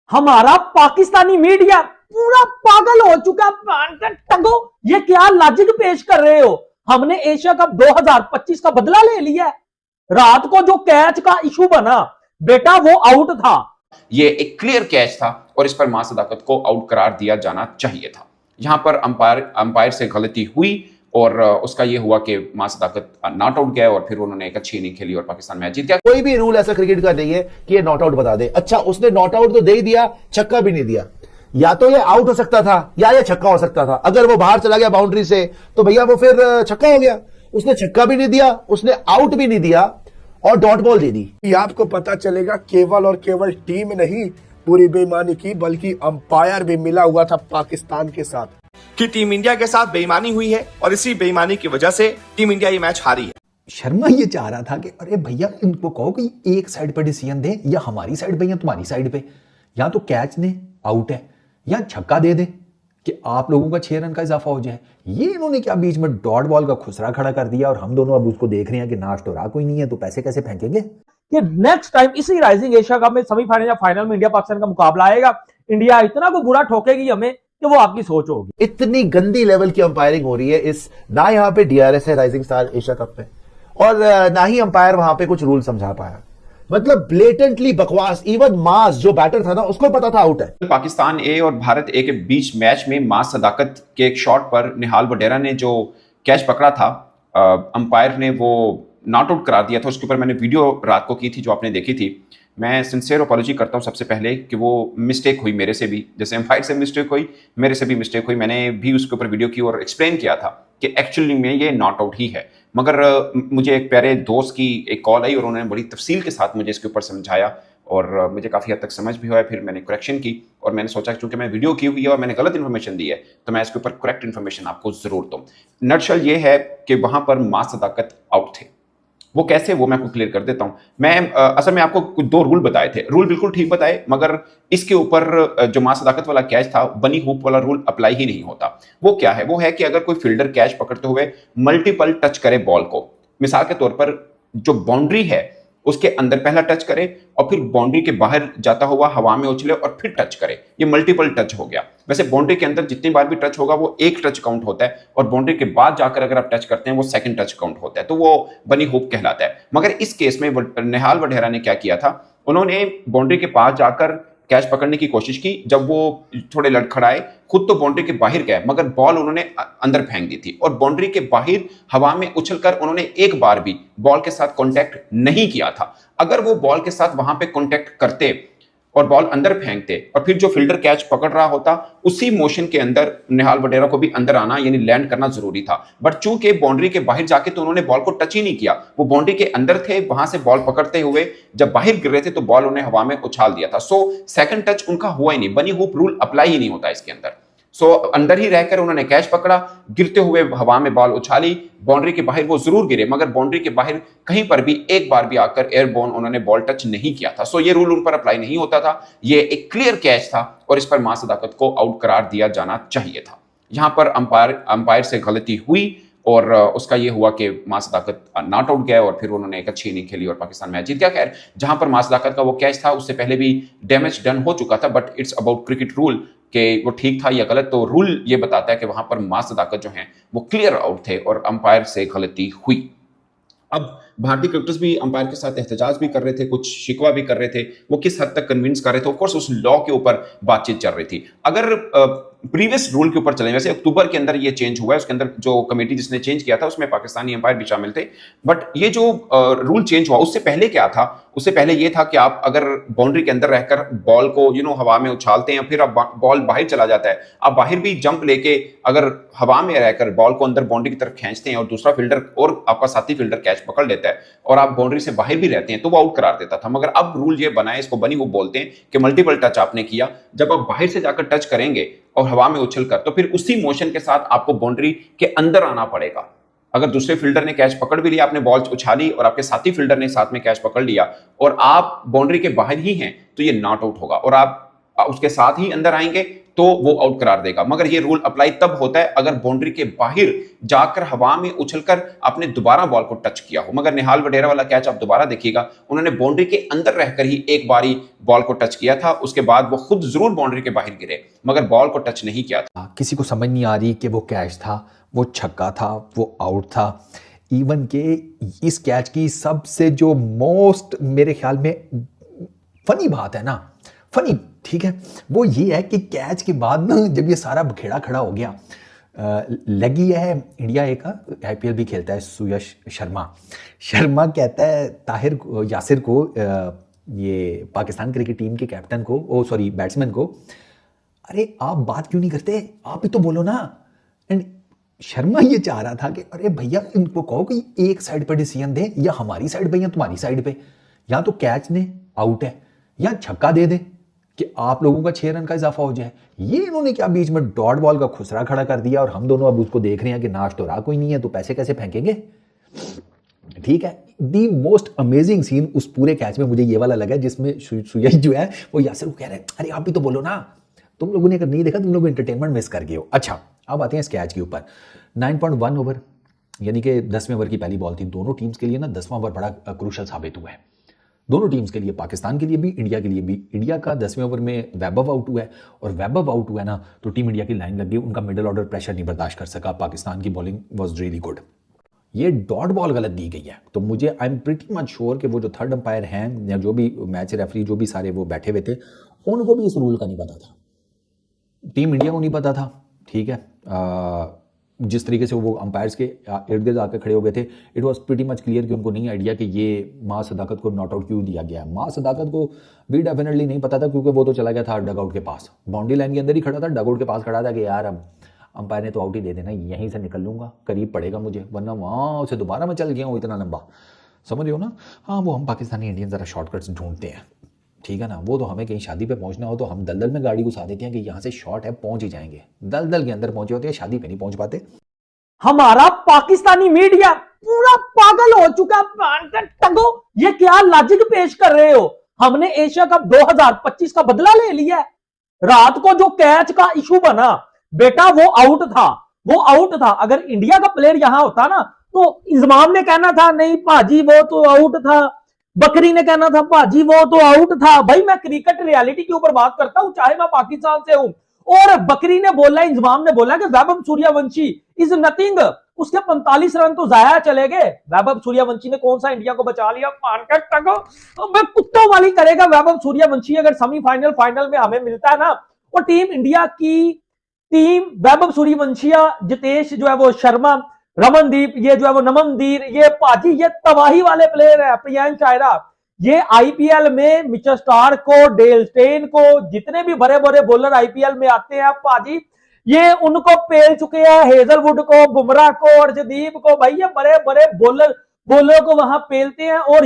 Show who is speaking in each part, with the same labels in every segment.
Speaker 1: हमारा पाकिस्तानी मीडिया पूरा पागल हो चुका। टंगो, ये क्या लॉजिक पेश कर रहे हो? हमने एशिया कप 2025 का बदला ले लिया है। रात को जो कैच का इशू बना बेटा, वो आउट था।
Speaker 2: ये एक क्लियर कैच था और इस पर मां सदाकत को आउट करार दिया जाना चाहिए था। यहां पर अंपायर से गलती हुई और उसका ये हुआ कि मां सदाकत नॉट आउट गए और फिर उन्होंने एक अच्छी इनिंग खेली और पाकिस्तान मैच जीत गया।
Speaker 3: कोई भी रूल ऐसा क्रिकेट का नहीं है कि ये नॉट आउट बता दे। अच्छा, उसने नॉट आउट तो दे ही दिया, छक्का भी नहीं दिया। या तो ये आउट हो सकता था या ये छक्का हो सकता था। अगर वो बाहर चला गया बाउंड्री से तो भैया वो फिर छक्का हो गया। उसने छक्का भी नहीं दिया, उसने आउट भी नहीं दिया और डॉट बॉल दे दी।
Speaker 4: ये आपको पता चलेगा केवल और केवल टीम नहीं पूरी बेईमानी की, बल्कि अंपायर भी मिला हुआ था पाकिस्तान के साथ
Speaker 5: कि टीम इंडिया के साथ बेईमानी हुई है और इसी बेईमानी की वजह से टीम इंडिया ये मैच हारी है।
Speaker 6: शर्मा ये चाह रहा था कि अरे भैया इनको कहो कि एक साइड पर डिसीजन दे, या हमारी साइड पे या तुम्हारी साइड पे, या तो कैच ने आउट है या छक्का दे दे कि आप लोगों का 6 रन का इजाफा हो जाए। ये इन्होंने क्या बीच में डॉट बॉल का खुसरा खड़ा कर दिया और हम दोनों अब उसको देख रहे हैं कि नाश तो रहा कोई नहीं है, तो पैसे कैसे फेंकेंगे।
Speaker 1: कि नेक्स्ट टाइम इसी राइजिंग एशिया कप में सेमीफाइनल या फाइनल में इंडिया पाकिस्तान का मुकाबला आएगा, इंडिया इतना को बुरा ठोकेगी हमें कि वो आपकी सोच होगी।
Speaker 3: इतनी गंदी लेवल की अंपायरिंग हो रही है इस, ना यहाँ पे डीआरएस है राइजिंग स्टार एशिया कप में, और ना ही अंपायर वहां पे कुछ रूल समझा पाया। मतलब ब्लेटेंटली बकवास। इवन मास जो बैटर था ना, उसको पता था आउट है।
Speaker 2: पाकिस्तान ए और भारत ए के बीच मैच में मां सदाकत के एक शॉट पर निहाल वडेरा ने जो कैच पकड़ा था, अंपायर ने वो नॉट आउट करार दिया था। उसके ऊपर मैंने वीडियो रात को की थी जो आपने देखी थी। मैं सिंसियर अपॉलॉजी करता हूं सबसे पहले कि वो मिस्टेक हुई मेरे से भी, जैसे अंपायर से मिस्टेक हुई मेरे से भी मिस्टेक हुई। मैंने भी उसके ऊपर वीडियो की और एक्सप्लेन किया था कि एक्चुअली में ये नॉट आउट ही है। मगर मुझे एक प्यारे दोस्त की एक कॉल आई और उन्होंने बड़ी तफसील के साथ मुझे इसके ऊपर समझाया और मुझे काफ़ी हद तक समझ भी हुआ। फिर मैंने करेक्शन की और मैंने सोचा कि चूंकि मैं वीडियो की हुई है और मैंने गलत इन्फॉर्मेशन दी है तो मैं इसके ऊपर करेक्ट इन्फॉर्मेशन आपको जरूर दूँ। नटशल ये है कि वहां पर मां सदाकत आउट थे। वो कैसे, वो मैं आपको क्लियर कर देता हूं। मैं असल में आपको कुछ 2 रूल बताए थे, रूल बिल्कुल ठीक बताए, मगर इसके ऊपर जो मां सदाकत वाला कैच था, बनी हुप वाला रूल अप्लाई ही नहीं होता। वो क्या है? वो है कि अगर कोई फील्डर कैच पकड़ते हुए मल्टीपल टच करे बॉल को, मिसाल के तौर पर जो बाउंड्री है उसके अंदर पहला टच करे और फिर बाउंड्री के बाहर जाता हुआ हवा में उछले और फिर टच करे, ये मल्टीपल टच हो गया। वैसे बाउंड्री के अंदर जितनी बार भी टच होगा वो एक टच काउंट होता है और बाउंड्री के बाद जाकर अगर आप टच करते हैं वो सेकंड टच काउंट होता है, तो वो बनी हुप कहलाता है। मगर इस केस में निहाल वडेरा ने क्या किया था, उन्होंने बाउंड्री के पास जाकर कैच पकड़ने की कोशिश की। जब वो थोड़े लड़खड़ाए, खुद तो बाउंड्री के बाहर गए मगर बॉल उन्होंने अंदर फेंक दी थी और बाउंड्री के बाहर हवा में उछलकर उन्होंने एक बार भी बॉल के साथ कांटेक्ट नहीं किया था। अगर वो बॉल के साथ वहां पे कांटेक्ट करते और बॉल अंदर फेंकते और फिर जो फील्डर कैच पकड़ रहा होता उसी मोशन के अंदर निहाल वडेरा को भी अंदर आना यानी लैंड करना जरूरी था। बट चूंकि बाउंड्री के बाहर जाके तो उन्होंने बॉल को टच ही नहीं किया, वो बाउंड्री के अंदर थे, वहां से बॉल पकड़ते हुए जब बाहर गिर रहे थे तो बॉल उन्हें हवा में उछाल दिया था। सो सेकंड टच उनका हुआ ही नहीं, बनी हुप रूल अप्लाई ही नहीं होता इसके अंदर। सो अंदर ही रहकर उन्होंने कैच पकड़ा, गिरते हुए हवा में बॉल उछाली, बाउंड्री के बाहर वो जरूर गिरे मगर बाउंड्री के बाहर कहीं पर भी एक बार भी आकर एयरबॉर्न उन्होंने बॉल टच नहीं किया था। सो ये रूल उन पर अप्लाई नहीं होता था, ये एक क्लियर कैच था और इस पर मां सदाकत को आउट करार दिया जाना चाहिए था। यहां पर अंपायर से गलती हुई और उसका ये हुआ कि मां सदाकत नॉट आउट गए और फिर उन्होंने एक अच्छी इनिंग खेली और पाकिस्तान मैच जीत गया। खैर, जहां पर मां सदाकत का वो कैच था उससे पहले भी डैमेज डन हो चुका था, but it's about cricket rule कि वो ठीक था या गलत। तो रूल ये बताता है कि वहां पर मां सदाकत जो हैं वो क्लियर आउट थे और अंपायर से गलती हुई। अब भारतीय क्रिकेटर्स भी अंपायर के साथ एहतजाज भी कर रहे थे, कुछ शिकवा भी कर रहे थे, वो किस हद तक कन्विंस कर रहे थे। ऑफ कोर्स उस लॉ के ऊपर बातचीत चल रही थी। अगर प्रीवियस रूल के ऊपर चले, वैसे अक्टूबर के अंदर ये चेंज हुआ है, उसके अंदर जो कमेटी जिसने चेंज किया था उसमें पाकिस्तानी अंपायर भी शामिल थे। बट ये जो रूल चेंज हुआ उससे पहले क्या था, उससे पहले ये था कि आप अगर बाउंड्री के अंदर रहकर बॉल को हवा में उछालते हैं, फिर अब बॉल बाहर चला जाता है, आप बाहर भी जंप लेके अगर हवा में रहकर बॉल को अंदर बाउंड्री की तरफ खींचते हैं और दूसरा फील्डर और आपका साथी फील्डर कैच पकड़ लेता है और आप बाउंड्री से बाहर भी रहते हैं तो वो आउट करार देता था। मगर अब रूल ये बनाए, इसको बनी वो बोलते हैं कि मल्टीपल टच आपने किया, जब आप बाहर से जाकर टच करेंगे और हवा में उछलकर तो फिर उसी मोशन के साथ आपको बाउंड्री के अंदर आना पड़ेगा। अगर दूसरे फील्डर ने कैच पकड़ भी लिया, आपने बॉल उछाली और आपके साथी फील्डर ने साथ में कैच पकड़ लिया और आप बाउंड्री के बाहर ही हैं तो ये नॉट आउट होगा और आप उसके साथ ही अंदर आएंगे तो वो आउट करार देगा। मगर ये रूल अप्लाई तब होता है अगर बाउंड्री के बाहर जाकर हवा में उछलकर आपने दोबारा बॉल को टच किया हो। मगर निहाल वडेरा वाला कैच आप दोबारा देखिएगा, उन्होंने बाउंड्री के अंदर रहकर ही एक बारी बॉल को टच किया था, उसके बाद वो खुद जरूर बाउंड्री के बाहर गिरे मगर बॉल को टच नहीं किया था।
Speaker 6: किसी को समझ नहीं आ रही कि वो कैच था, वो छक्का था, वो आउट था। इवन के इस कैच की सबसे जो मोस्ट मेरे ख्याल में फनी बात है ना, फनी ठीक है, वो ये है कि कैच के बाद ना जब ये सारा बखेड़ा खड़ा हो गया, लगी है इंडिया ए का आईपीएल भी खेलता है सुयश शर्मा कहता है ताहिर यासिर को, ये पाकिस्तान क्रिकेट टीम के कैप्टन को, सॉरी बैट्समैन को, अरे आप बात क्यों नहीं करते, आप ही तो बोलो ना। एंड शर्मा ये चाह रहा था कि अरे भैया इनको कहो कि एक साइड पे डिसीजन दे, या हमारी साइड पे या तुम्हारी साइड पे, या तो कैच ने आउट है या छक्का दे दे कि आप लोगों का 6 रन का इजाफा हो जाए। ये इन्होंने क्या बीच में डॉट बॉल का खुसरा खड़ा कर दिया, और हम दोनों अब उसको देख रहे हैं कि नाच तो रहा कोई नहीं है तो पैसे कैसे फेंकेंगे। ठीक है, दी मोस्ट अमेजिंग सीन उस पूरे कैच में मुझे ये वाला लगा जिसमें सुयश जो है वो यासिर को कह रहे हैं अरे आप भी तो बोलो ना, तुम लोगों ने अगर नहीं देखा तुम लोग एंटरटेनमेंट मिस कर गए हो। अच्छा अब आते हैं इस कैच के ऊपर। 9.1 ओवर यानी कि 10वें ओवर की पहली बॉल थी। दोनों टीम्स के लिए ना 10वां ओवर बड़ा क्रूशल साबित हुआ है, दोनों टीम्स के लिए, पाकिस्तान के लिए भी, इंडिया के लिए भी। इंडिया का 10वें ओवर में वैभव आउट हुआ है, और वैभव आउट हुआ है ना तो टीम इंडिया की लाइन लग गई, उनका मिडिल ऑर्डर प्रेशर नहीं बर्दाश्त कर सका। पाकिस्तान की बॉलिंग वॉज रियली गुड। ये डॉट बॉल गलत दी गई है, तो मुझे I am pretty much sure कि वो जो थर्ड अंपायर हैं या जो भी मैच रेफरी जो भी सारे वो बैठे हुए थे, उनको भी इस रूल का नहीं पता था, टीम इंडिया को नहीं पता था। ठीक है, जिस तरीके से वो अंपायर्स के इर्द गिर्द आकर खड़े हो गए थे, it was pretty much clear कि उनको नहीं आइडिया कि ये मां सदाकत को नॉट आउट क्यों दिया गया है। मां सदाकत को भी डेफिनेटली नहीं पता था, क्योंकि वो तो चला गया था डग आउट के पास, बाउंड्री लाइन के अंदर ही खड़ा था, डग आउट के पास खड़ा था कि यार अब अंपायर ने तो आउट ही दे देना, यहीं से निकल लूंगा, करीब पड़ेगा मुझे, वरना वहाँ से दोबारा मैं चल गया हूँ इतना लंबा, समझ रहे हो ना। हाँ, वो हम पाकिस्तानी इंडियन ज़रा शॉर्टकट्स ढूंढते हैं, ठीक है ना। वो तो हमें कहीं शादी पे पहुंचना हो तो हम दलदल में गाड़ी घुसा देते हैं कि यहाँ से शॉर्ट है पहुंच ही जाएंगे, दलदल के अंदर पहुंचे होते हैं, शादी पे नहीं पहुंच पाते।
Speaker 1: हमारा पाकिस्तानी मीडिया पूरा पागल हो चुका है। टंगो, ये क्या लॉजिक पेश कर रहे हो? हमने एशिया कप 2025 का बदला ले लिया है। रात को जो कैच का इशू बना बेटा, वो आउट था, वो आउट था। अगर इंडिया का प्लेयर यहां होता ना तो इंजमाम ने कहना था नहीं भाजी वो तो आउट था, बकरी ने कहना था भाजी वो तो आउट था। भाई मैं क्रिकेट रियलिटी के ऊपर बात करता हूं, चाहे मैं पाकिस्तान से हूं। और बकरी ने बोला, इंजमाम ने बोला कि वैभव सूर्यवंशी इज नथिंग, उसके 45 रन तो जाया चले गए। वैभव सूर्यवंशी ने कौन सा इंडिया को बचा लिया? मैं कुत्तों वाली करेगा वैभव सूर्यवंशी अगर सेमीफाइनल फाइनल में हमें मिलता है ना। और टीम इंडिया की टीम वैभव सूर्यवंशिया, जितेश जो है वो शर्मा, रमनदीप, ये जो है वो नमनदीर, ये पाजी, ये तबाही वाले प्लेयर है। प्रियांश आयरा, ये आईपीएल में मिचेल स्टार्क को, डेल स्टेन को, जितने भी बड़े बड़े बॉलर आईपीएल में आते हैं पाजी, ये उनको पेल चुके हैं। हेजलवुड को, बुमराह को, अर्शदीप को, भाई ये बड़े बड़े बॉलर को वहां पेलते हैं। और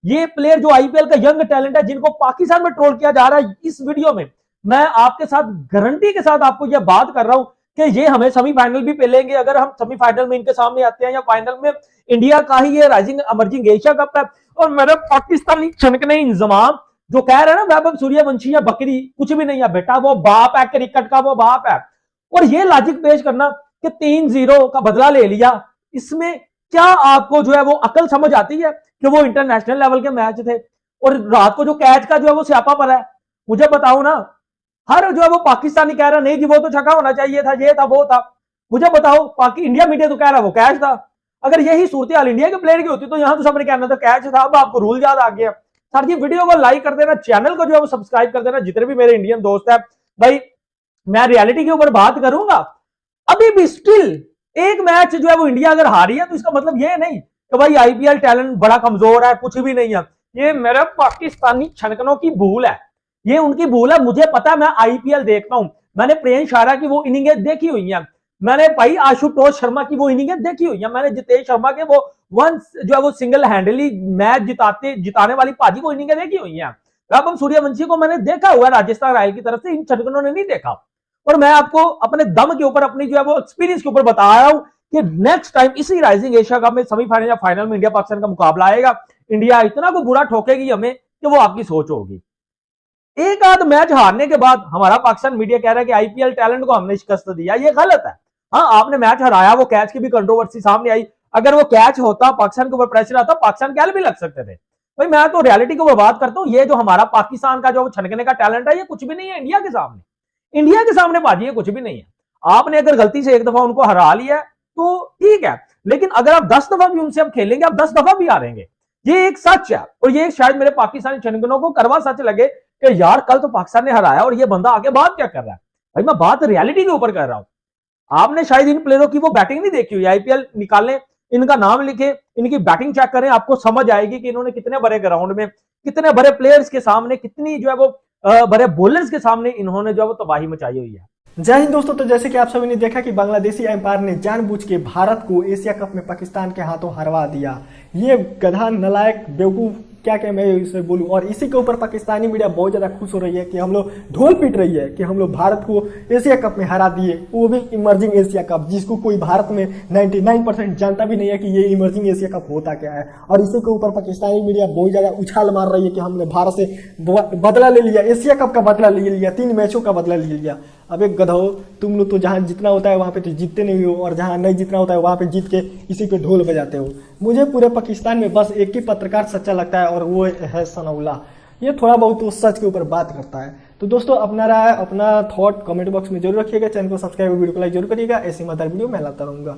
Speaker 1: ये प्लेयर जो आईपीएल का यंग टैलेंट है, जिनको पाकिस्तान में ट्रोल किया जा रहा है, इस वीडियो में मैं आपके साथ गारंटी के साथ आपको यह बात कर रहा हूं कि ये हमें सेमीफाइनल भी पेलेंगे अगर हम सेमीफाइनल में इनके सामने आते हैं, या फाइनल में। इंडिया का ही ये राइजिंग अमर्जिंग एशिया कप है। और मेरे पाकिस्तानी छनकने इंजमाम जो कह रहे हैं ना वैभव सूर्यवंशी या बकरी, कुछ भी नहीं है बेटा, वो बाप है क्रिकेट का, वो बाप है। और ये लॉजिक पेश करना कि 3-0 का बदला ले लिया, इसमें क्या आपको जो है वो अकल समझ आती है कि वो इंटरनेशनल लेवल के मैच थे? और रात को जो कैच का जो है वो स्यापा पर है, मुझे बताओ ना। हर जो है वो पाकिस्तानी कह रहा नहीं जी वो तो छक्का होना चाहिए था, ये था वो था। मुझे बताओ, इंडिया मीडिया तो कह रहा वो कैच था। अगर यही सूरत हाल इंडिया के प्लेयर की होती तो यहां तो सबने कहना था कैच था। अब आपको रूल याद आ गया। सर जी वीडियो को लाइक कर देना, चैनल को जो है वो सब्सक्राइब कर देना। जितने भी मेरे इंडियन दोस्त हैं, भाई मैं रियलिटी के ऊपर बात करूंगा। अभी भी स्टिल एक मैच जो है वो इंडिया अगर हारी है तो इसका मतलब ये नहीं कि भाई आईपीएल टैलेंट बड़ा कमजोर है, कुछ भी नहीं है। ये मेरे पाकिस्तानी छनकनों की भूल है, ये उनकी भूल है। मुझे पता है, मैं आईपीएल देखता हूं, मैंने प्रियांश आयरा की वो इनिंगें देखी हुई हैं, मैंने भाई आशुतोष शर्मा की वो इनिंगें देखी हुई है, मैंने जितेश शर्मा के वो वंस जो है वो सिंगल हैंडली मैच जिताने वाली पाजी को इनिंगें देखी हुई हैं। वैभव सूर्यवंशी को मैंने देखा हुआ है राजस्थान रॉयल की तरफ से, इन छनकनों ने नहीं देखा। और मैं आपको अपने दम के ऊपर, अपनी जो है वो एक्सपीरियंस के ऊपर बता रहा हूं कि नेक्स्ट टाइम इसी राइजिंग एशिया कप में सेमीफाइनल या फाइनल में इंडिया पाकिस्तान का मुकाबला आएगा, इंडिया इतना को बुरा ठोकेगी हमें कि वो आपकी सोच होगी। एक आध मैच हारने के बाद हमारा पाकिस्तान मीडिया कह रहा है कि आईपीएल टैलेंट को हमने शिकस्त दिया, ये गलत है। हाँ, आपने मैच हराया, वो कैच की भी कंट्रोवर्सी सामने आई। अगर वो कैच होता, पाकिस्तान के ऊपर प्रेशर आता, पाकिस्तान कैल भी लग सकते थे। भाई मैं तो रियलिटी को बात करता हूं, ये जो हमारा पाकिस्तान का जो छनकने का टैलेंट है, ये कुछ भी नहीं है इंडिया के सामने। इंडिया के सामने बाजी ये कुछ भी नहीं है। आपने अगर गलती से एक दफा उनको हरा लिया तो ठीक है, लेकिन अगर आप 10 दफा भी उनसे अब खेलेंगे, आप 10 दफा भी हारेंगे। ये एक सच है, और ये शायद मेरे पाकिस्तानी छनकनों को करवा सच लगे कि यार कल तो पाकिस्तान ने हराया और ये बंदा आगे बात क्या कर रहा है। भाई मैं बात रियलिटी के ऊपर कर रहा हूं। आपने शायद इन प्लेयरों की वो बैटिंग नहीं देखी हुई। आईपीएल निकालें, इनका नाम लिखे, इनकी बैटिंग चेक करें, आपको समझ आएगी कि इन्होंने कितने बड़े ग्राउंड में, कितने बड़े प्लेयर्स के सामने, कितनी जो है वो बड़े बॉलर्स के सामने इन्होंने जो है वो तबाही मचाई हुई है।
Speaker 7: जय हिंद दोस्तों। तो जैसे कि आप सभी ने देखा कि बांग्लादेशी एम्पायर ने जानबूझ के भारत को एशिया कप में पाकिस्तान के हाथों हरवा दिया। ये गधा, नलायक, बेवकूफ, क्या मैं इसे बोलूं। और इसी के ऊपर पाकिस्तानी मीडिया बहुत ज्यादा खुश हो रही है कि हम लोग ढोल पीट रही है कि हम लोग भारत को एशिया कप में हरा दिए, वो भी इमर्जिंग एशिया कप, जिसको कोई भारत में 99% जानता भी नहीं है कि ये इमर्जिंग एशिया कप होता क्या है। और इसी के ऊपर पाकिस्तानी मीडिया बहुत ज्यादा उछाल मार रही है कि हमने भारत से बदला ले लिया, एशिया कप का बदला ले लिया, 3 मैचों का बदला ले लिया। अब एक गधो, तुम लोग तो जहां जितना होता है वहां पे तो जीतते नहीं हो, और जहां नहीं जितना होता है वहां पे जीत के इसी पे ढोल बजाते हो। मुझे पूरे पाकिस्तान में बस एक ही पत्रकार सच्चा लगता है, और वो है सनाउल्लाह। ये थोड़ा बहुत तो सच के ऊपर बात करता है। तो दोस्तों अपना राय, अपना थॉट कमेंट बॉक्स में जरूर रखिएगा। चैनल को सब्सक्राइब, वीडियो को लाइक जरूर करिएगा। ऐसी मदर वीडियो मैं लाता रहूंगा।